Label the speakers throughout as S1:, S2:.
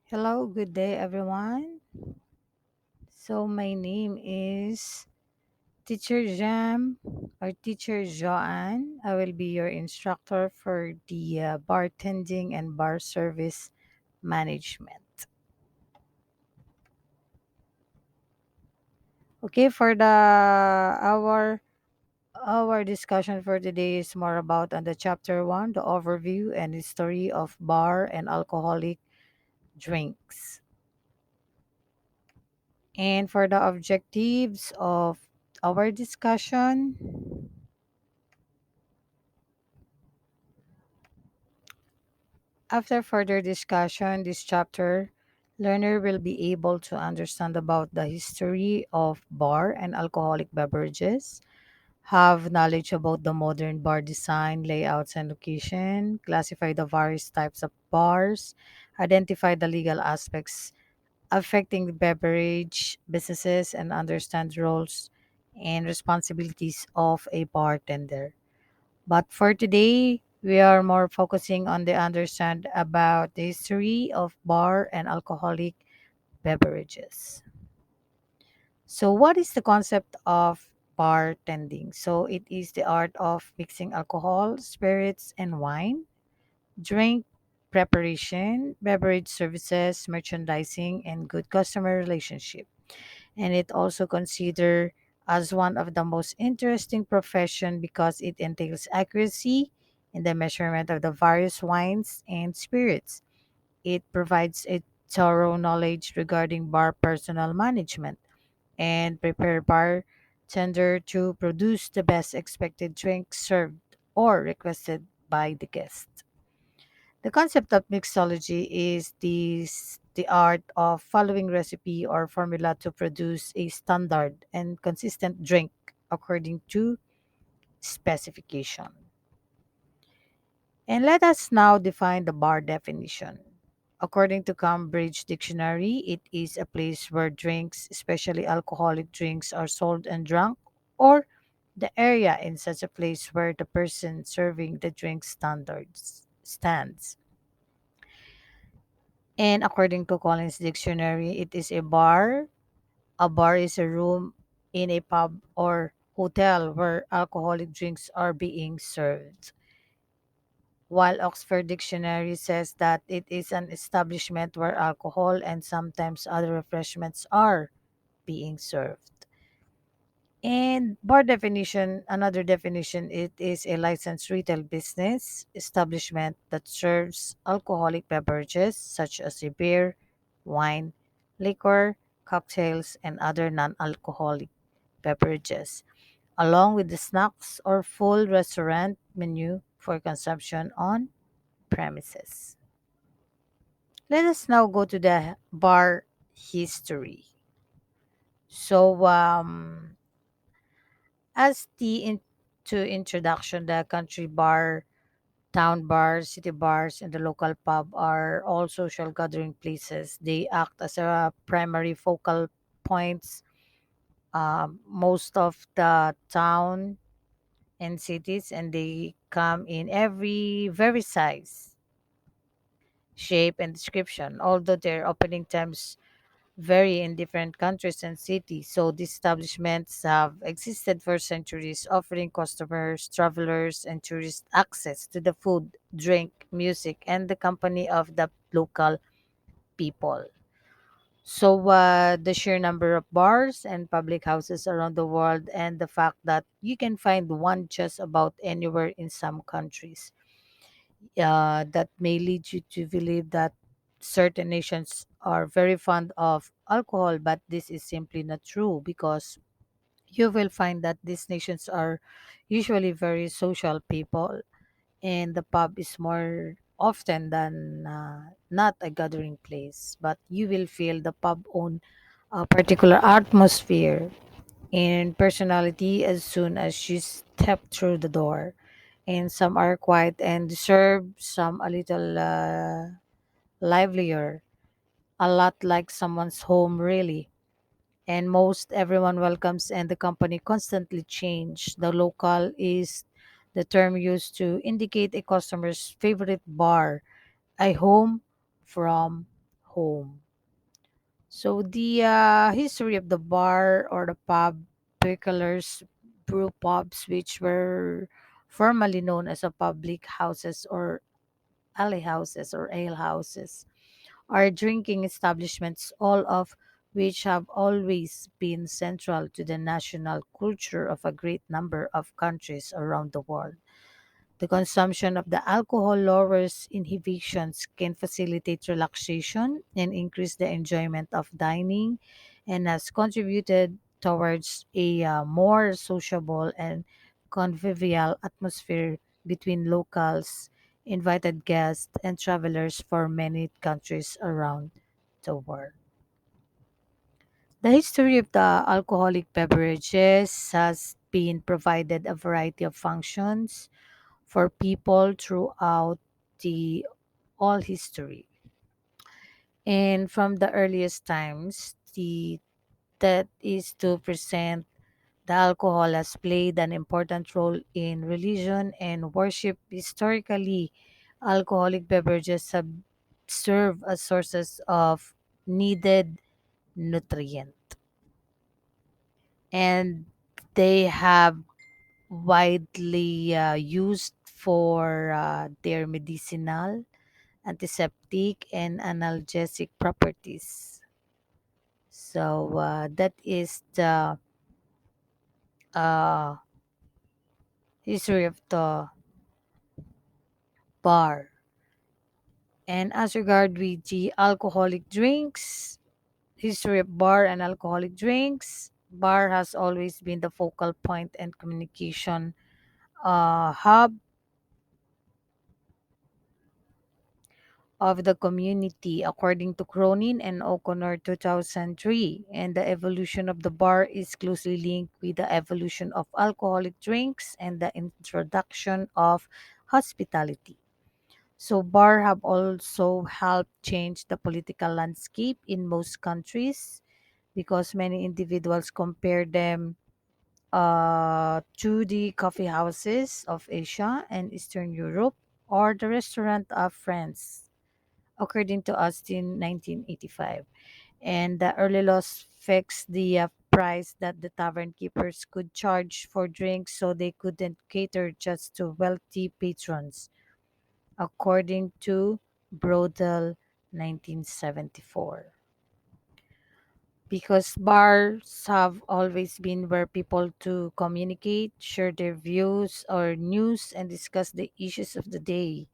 S1: Hello, good day, everyone. My name is Teacher Jamm or Teacher Joanne. I will be your instructor for the bartending and bar service management. Okay, for the our discussion for today is more about on the chapter one, the overview and history of bar and alcoholic drinks. And for the objectives of our discussion, after further discussion, this chapter, learner will be able to understand about the history of bar and alcoholic beverages, have knowledge about the modern bar design, layouts, and location, classify the various types of bars, identify the legal aspects affecting the beverage businesses, and understand roles and responsibilities of a bartender. But for today, we are more focusing on the understand about the history of bar and alcoholic beverages. So, what is the concept of bartending? So, it is the art of mixing alcohol, spirits, and wine, drink preparation, beverage services, merchandising, and good customer relationship. And it also considered as one of the most interesting profession because it entails accuracy in the measurement of the various wines and spirits. It provides a thorough knowledge regarding bar personal management and prepare bartender to produce the best expected drink served or requested by the guest. The concept of mixology is the art of following recipe or formula to produce a standard and consistent drink according to specification. And let us now define the bar definition. According to Cambridge Dictionary, it is a place where drinks, especially alcoholic drinks, are sold and drunk, or the area in such a place where the person serving the drink standards stands. And according to Collins Dictionary, it is a bar. A bar is a room in a pub or hotel where alcoholic drinks are being served. While Oxford Dictionary says that it is an establishment where alcohol and sometimes other refreshments are being served. And bar definition, another definition, it is a licensed retail business establishment that serves alcoholic beverages such as a beer, wine, liquor, cocktails, and other non-alcoholic beverages, along with the snacks or full restaurant menu for consumption on premises. Let us now go to the bar history. So, as to introduction, the country bar, town bars, city bars, and the local pub are all social gathering places. They act as a primary focal points. Most of the town and cities, and they come in every very size, shape, and description. Although their opening times vary in different countries and cities. So these establishments have existed for centuries, offering customers, travelers, and tourists access to the food, drink, music, and the company of the local people. So the sheer number of bars and public houses around the world, and the fact that you can find one just about anywhere in some countries, that may lead you to believe that certain nations are very fond of alcohol, but this is simply not true because you will find that these nations are usually very social people, and the pub is more often than not a gathering place, but you will feel the pub own a particular atmosphere and personality as soon as you step through the door. And some are quiet and reserved, some a little livelier, a lot like someone's home, really. And most everyone welcomes, and the company constantly change. The local is the term used to indicate a customer's favorite bar, a home from home. So the history of the bar or the pub, particulars brew pubs, which were formerly known as a public houses or alley houses or ale houses, are drinking establishments, all of which have always been central to the national culture of a great number of countries around the world. The consumption of the alcohol lowers inhibitions, can facilitate relaxation, and increase the enjoyment of dining, and has contributed towards a more sociable and convivial atmosphere between locals, invited guests, and travelers for many countries around the world. The history of the alcoholic beverages has been provided a variety of functions for people throughout the all history. And from the earliest times, the that is to present the alcohol has played an important role in religion and worship. Historically, alcoholic beverages have served as sources of needed nutrient, and they have widely used for their medicinal, antiseptic, and analgesic properties. So that is the uh, history of the bar. And as regard with the alcoholic drinks, history of bar and alcoholic drinks, bar has always been the focal point and communication hub of the community, according to Cronin and O'Connor 2003. And the evolution of the bar is closely linked with the evolution of alcoholic drinks and the introduction of hospitality. So, bar have also helped change the political landscape in most countries because many individuals compare them to the coffee houses of Asia and Eastern Europe or the restaurant of France, according to Austin 1985. And the early laws fixed the price that the tavern keepers could charge for drinks so they couldn't cater just to wealthy patrons, according to Brodel 1974. Because bars have always been where people to communicate, share their views or news, and discuss the issues of the day.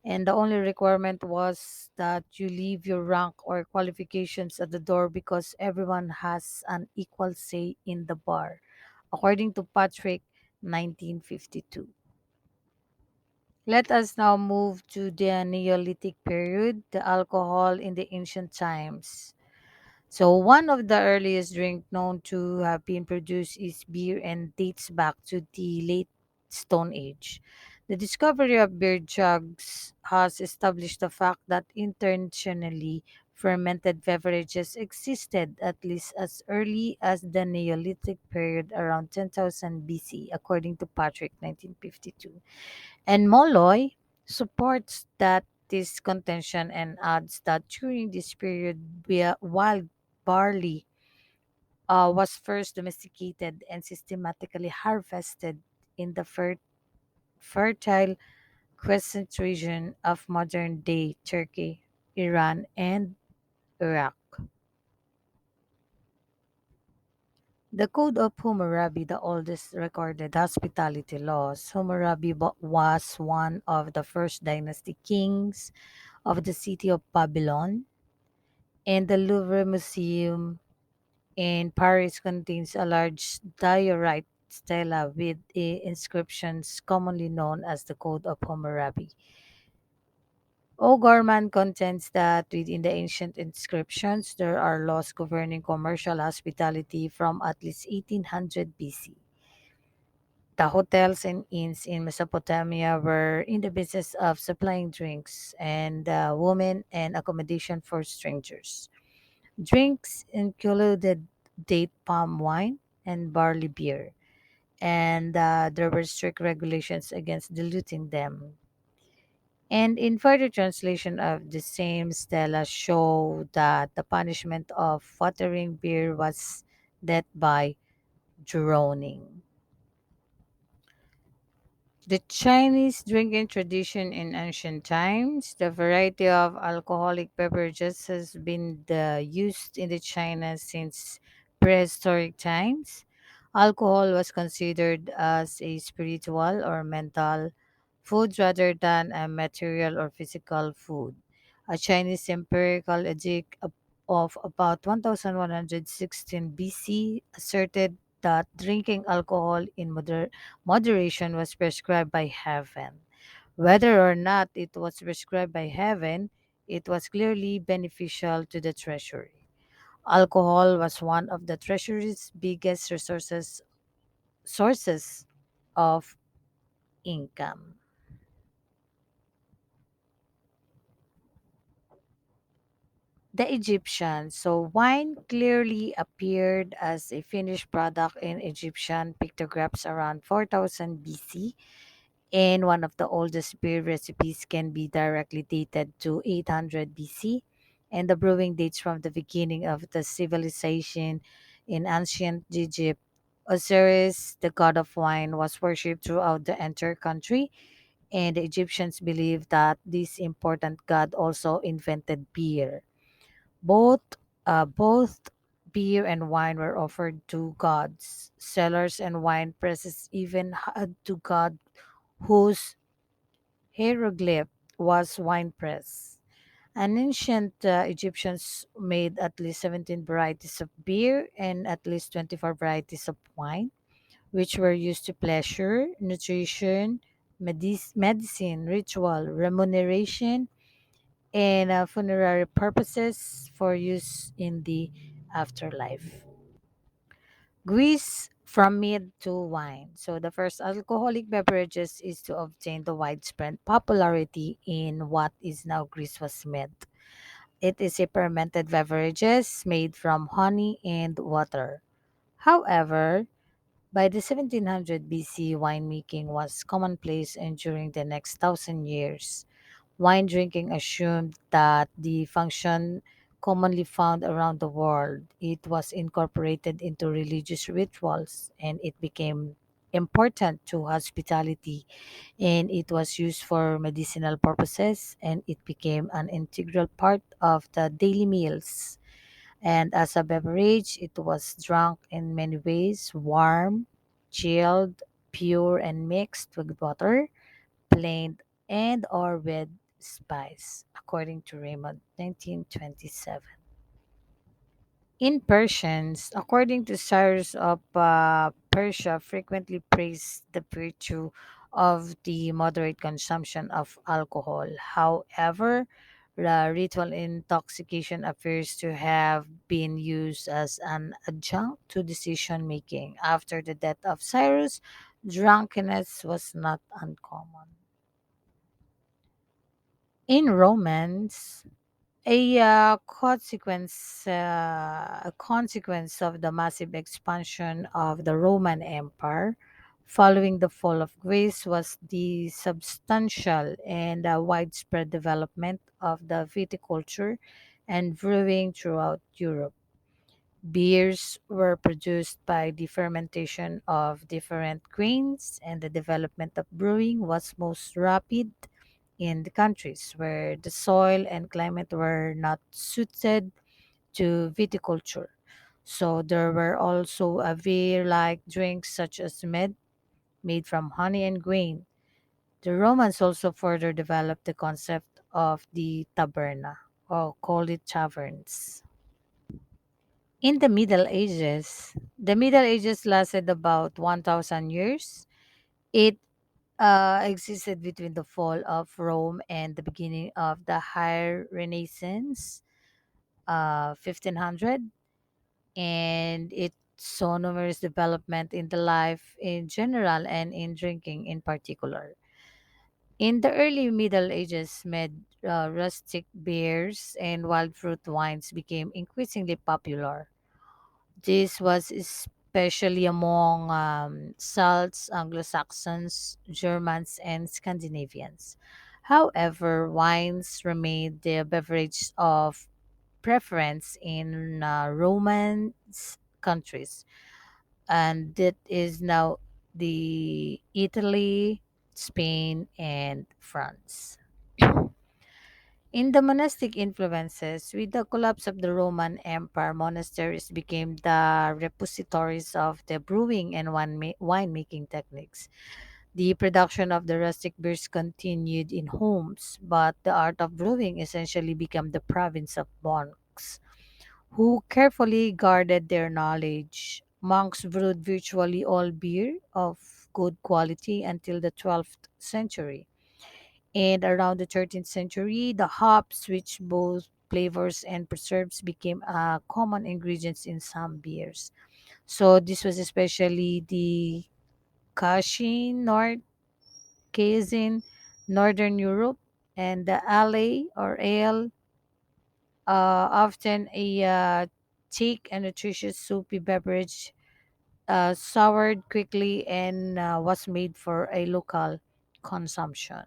S1: And the only requirement was that you leave your rank or qualifications at the door because everyone has an equal say in the bar, according to Patrick 1952. Let us now move to the Neolithic period, the alcohol in the ancient times. So, one of the earliest drinks known to have been produced is beer and dates back to the late Stone Age. The discovery of beer jugs has established the fact that intentionally fermented beverages existed at least as early as the Neolithic period around 10,000 BC, according to Patrick 1952. And Molloy supports that this contention and adds that during this period, wild barley was first domesticated and systematically harvested in the fertile crescent region of modern day Turkey, Iran, and Iraq. The Code of Hammurabi, the oldest recorded hospitality laws. Hammurabi was one of the first dynasty kings of the city of Babylon, and the Louvre Museum in Paris contains a large diorite stela with inscriptions commonly known as the Code of Hammurabi. O'Gorman contends that within the ancient inscriptions there are laws governing commercial hospitality from at least 1800 BC. The hotels and inns in Mesopotamia were in the business of supplying drinks and women and accommodation for strangers. Drinks included date palm wine and barley beer, and there were strict regulations against diluting them. And in further translation of the same stela show that the punishment of watering beer was death by drowning. The Chinese drinking tradition in ancient times, the variety of alcoholic beverages has been used in the China since prehistoric times. Alcohol was considered as a spiritual or mental food rather than a material or physical food. A Chinese empirical edict of about 1116 BC asserted that drinking alcohol in moderation was prescribed by heaven. Whether or not it was prescribed by heaven, it was clearly beneficial to the treasury. Alcohol was one of the treasury's biggest sources of income. The Egyptians. So wine clearly appeared as a finished product in Egyptian pictographs around 4000 BC, and one of the oldest beer recipes can be directly dated to 800 BC, and the brewing dates from the beginning of the civilization in ancient Egypt. Osiris, the god of wine, was worshipped throughout the entire country, and the Egyptians believed that this important god also invented beer. Both both beer and wine were offered to gods. Cellars and wine presses even had to god whose hieroglyph was wine press. An ancient Egyptians made at least 17 varieties of beer and at least 24 varieties of wine, which were used to pleasure, nutrition, medicine, ritual, remuneration, and funerary purposes for use in the afterlife. Greece from mead to wine. So the first alcoholic beverages is to obtain the widespread popularity in what is now Greece was mead. It is a fermented beverages made from honey and water. However, by the 1700 BC, winemaking was commonplace, and during the next thousand years, wine drinking assumed that the function commonly found around the world. It was incorporated into religious rituals, and it became important to hospitality, and it was used for medicinal purposes, and it became an integral part of the daily meals. And as a beverage, it was drunk in many ways: warm, chilled, pure, and mixed with water, plain, and or with spice, according to Raymond 1927. In Persians, according to Cyrus of Persia, frequently praised the virtue of the moderate consumption of alcohol. However, the ritual intoxication appears to have been used as an adjunct to decision making. After the death of Cyrus, drunkenness was not uncommon. In Romance, a consequence of the massive expansion of the Roman Empire following the fall of Greece was the substantial and widespread development of the viticulture and brewing throughout Europe. Beers were produced by the fermentation of different grains, and the development of brewing was most rapid in the countries where the soil and climate were not suited to viticulture. So there were also a beer-like drinks such as mead, made from honey and grain. The Romans also further developed the concept of the taberna, or called it taverns. In the Middle Ages lasted about 1000 years. It existed between the fall of Rome and the beginning of the High Renaissance, 1500, and it saw numerous development in the life in general and in drinking in particular. In the early Middle Ages, rustic beers and wild fruit wines became increasingly popular. This was especially among Celts, Anglo Saxons, Germans, and Scandinavians. However, wines remained the beverage of preference in Roman countries, and that is now the Italy, Spain, and France. In the monastic influences, with the collapse of the Roman Empire, monasteries became the repositories of the brewing and winemaking techniques. The production of the rustic beers continued in homes, but the art of brewing essentially became the province of monks, who carefully guarded their knowledge. Monks brewed virtually all beer of good quality until the 12th century. And around the 13th century, the hops, which both flavors and preserves, became common ingredients in some beers. So this was especially the Kashin, North Casin, Northern Europe, and the ale, often a thick and nutritious soupy beverage, soured quickly and was made for a local consumption.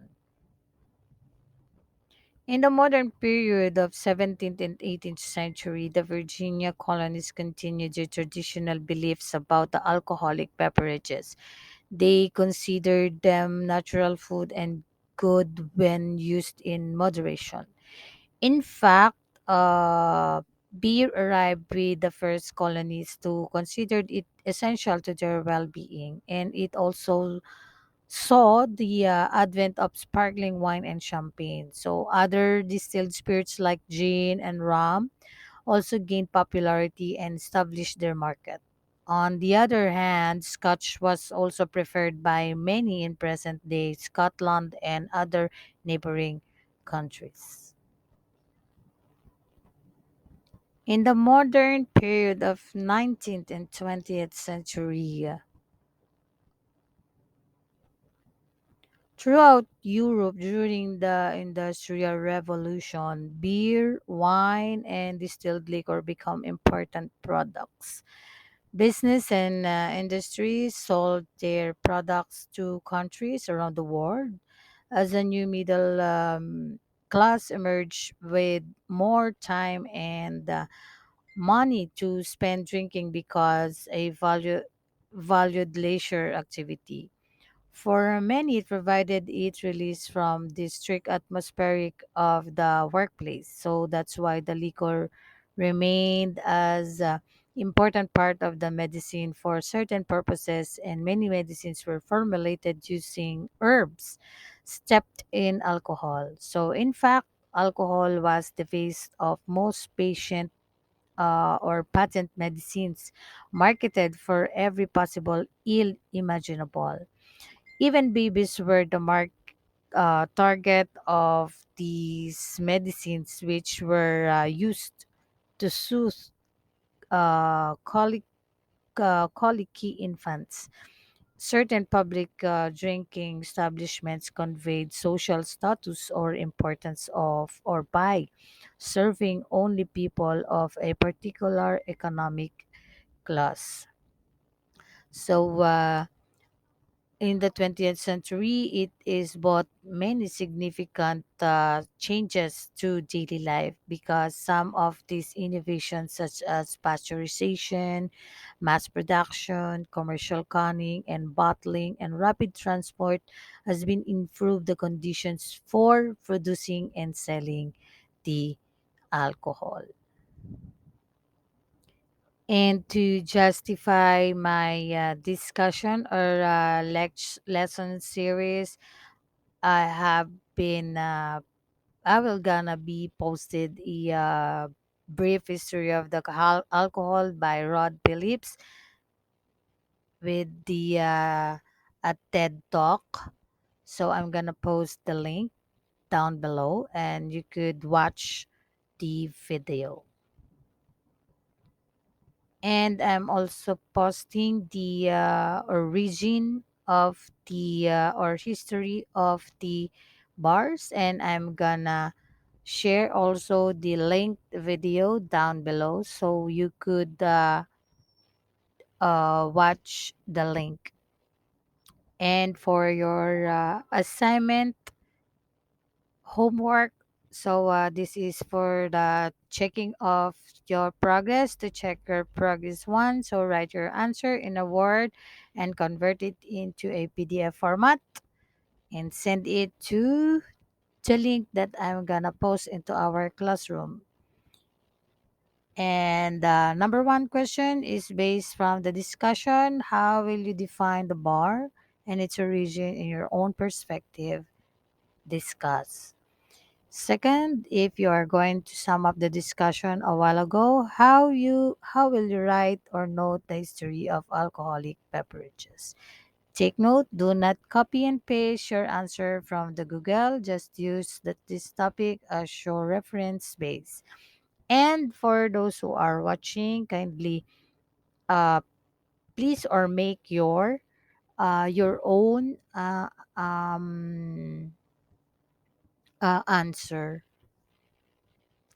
S1: In the modern period of 17th and 18th century, the Virginia colonies continued their traditional beliefs about the alcoholic beverages. They considered them natural food and good when used in moderation. In fact, beer arrived with the first colonies to considered it essential to their well-being, and it also saw the advent of sparkling wine and champagne. So other distilled spirits like gin and rum also gained popularity and established their market. On the other hand, Scotch was also preferred by many in present day Scotland and other neighboring countries. In the modern period of 19th and 20th century, throughout Europe during the Industrial Revolution, beer, wine, and distilled liquor become important products. Business and industries sold their products to countries around the world as a new middle class emerged with more time and money to spend drinking because a valued leisure activity. For many, it provided its release from the strict atmospheric of the workplace. So that's why the liquor remained as an important part of the medicine for certain purposes, and many medicines were formulated using herbs steeped in alcohol. So, in fact, alcohol was the base of most patient or patent medicines marketed for every possible ill imaginable. Even babies were the target of these medicines, which were used to soothe colicky infants. Certain public drinking establishments conveyed social status or importance of or by serving only people of a particular economic class. So, in the 20th century, it is brought many significant changes to daily life because some of these innovations, such as pasteurization, mass production, commercial canning and bottling, and rapid transport, has been improved the conditions for producing and selling the alcohol. And to justify my discussion or lesson series, I have been I will gonna be posted a brief history of the alcohol by Rod Phillips with the a TED Talk. So I'm gonna post the link down below, and you could watch the video. And I'm also posting the origin of the or history of the bars, and I'm gonna share also the linked video down below so you could watch the link. And for your assignment, homework. So this is for the checking of your progress. To check your progress one, so write your answer in a word and convert it into a PDF format and send it to the link that I'm gonna post into our classroom. And the number one question is based from the discussion. How will you define the bar and its origin in your own perspective? Discuss. Second, if you are going to sum up the discussion a while ago, how will you write or note the history of alcoholic beverages? Take note, do not copy and paste your answer from the Google. Just use this topic as your reference base. And for those who are watching, kindly uh, please or make your own answer.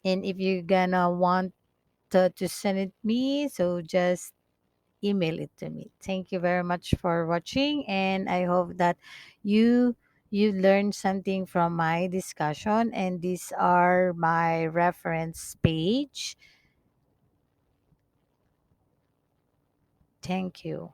S1: And if you're gonna want to send it me, so just email it to me. Thank you very much for watching, and I hope that you you learned something from my discussion. And these are my reference page. Thank you.